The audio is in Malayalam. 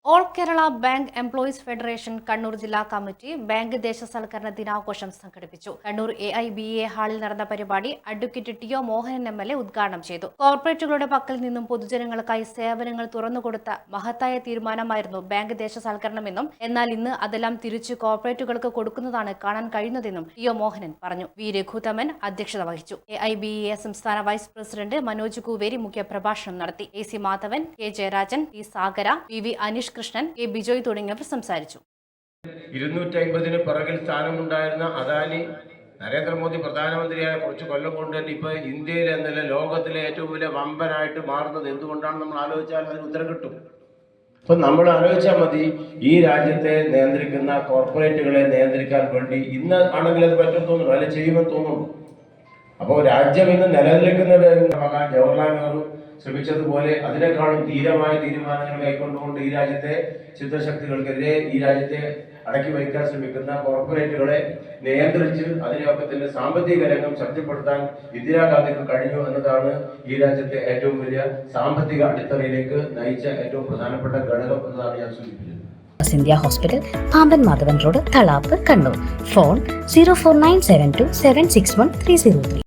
All Kerala bank employees federation Kannur ജില്ലാ കമ്മിറ്റി ബാങ്ക് ദേശസൽക്കരണ ദിനാഘോഷം സംഘടിപ്പിച്ചു. കണ്ണൂർ AIBA ഹാളിൽ നടന്ന പരിപാടി അഡ്വക്കേറ്റ് ടി.ഒ. മോഹനൻ MLA ഉദ്ഘാടനം ചെയ്തു. കോർപ്പറേറ്റുകളുടെ പക്കൽ നിന്നും പൊതുജനങ്ങൾക്കായി സേവനങ്ങൾ തുറന്നുകൊടുത്ത മഹത്തായ തീരുമാനമായിരുന്നു ബാങ്ക് ദേശസൽക്കരണമെന്നും എന്നാൽ ഇന്ന് അതെല്ലാം തിരിച്ചു കോർപ്പറേറ്റുകൾക്ക് കൊടുക്കുന്നതാണ് കാണാൻ കഴിയുന്നതെന്നും ടി.ഒ. മോഹനൻ പറഞ്ഞു. വി രഘുത്തമൻ അധ്യക്ഷത വഹിച്ചു. AIBA സംസ്ഥാന വൈസ് പ്രസിഡന്റ് മനോജ് കൂവേരി മുഖ്യപ്രഭാഷണം നടത്തി. AC Madhavan, K Jayarajan, T സാഗര, PV അനീഷ് കൃഷ്ണൻ, K ബിജോയ് തുടങ്ങിയവർ സംസാരിച്ചു. 250 പിറകിൽ സ്ഥാനമുണ്ടായിരുന്ന അദാനി നരേന്ദ്രമോദി പ്രധാനമന്ത്രിയായ കുറച്ച് കൊല്ലം കൊണ്ട് തന്നെ ഇപ്പോൾ ഇന്ത്യയിൽ എന്നല്ല ലോകത്തിലെ ഏറ്റവും വലിയ വമ്പനായിട്ട് മാറുന്നത് എന്തുകൊണ്ടാണ് നമ്മൾ ആലോചിച്ചാൽ അതിന് ഉത്തരം കിട്ടും. അപ്പം നമ്മൾ ആലോചിച്ചാൽ മതി, ഈ രാജ്യത്തെ നിയന്ത്രിക്കുന്ന കോർപ്പറേറ്റുകളെ നിയന്ത്രിക്കാൻ വേണ്ടി ഇന്ന് ആണെങ്കിൽ അത് പറ്റും തോന്നുന്നു, അല്ലെ ചെയ്യുമെന്ന് തോന്നുന്നു. അപ്പോൾ രാജ്യം ഇന്ന് നിലനിൽക്കുന്നത് ജവഹർലാൽ നെഹ്റു ശ്രമിച്ചതുപോലെ അതിനേക്കാളും ധീരമായ തീരുമാനങ്ങൾ കൈക്കൊണ്ടുകൊണ്ട് ഈ രാജ്യത്തെ ചിത്രശക്തികൾക്കെതിരെ ഈ രാജ്യത്തെ അടക്കി വയ്ക്കാൻ ശ്രമിക്കുന്ന കോർപ്പറേറ്റുകളെ നിയന്ത്രിച്ച് അതിനെയൊക്കെ തന്നെ സാമ്പത്തിക രംഗം ശക്തിപ്പെടുത്താൻ ഇന്ദിരാഗാന്ധിക്ക് കഴിഞ്ഞു എന്നതാണ് ഈ രാജ്യത്തെ ഏറ്റവും വലിയ സാമ്പത്തിക അടിത്തറയിലേക്ക് നയിച്ച ഏറ്റവും പ്രധാനപ്പെട്ട ഘടകം എന്നതാണ് ഞാൻ സൂചിപ്പിച്ചത്. India hospital, Pamban Madhavan road, Thalap, Kannur. Phone 04972761303.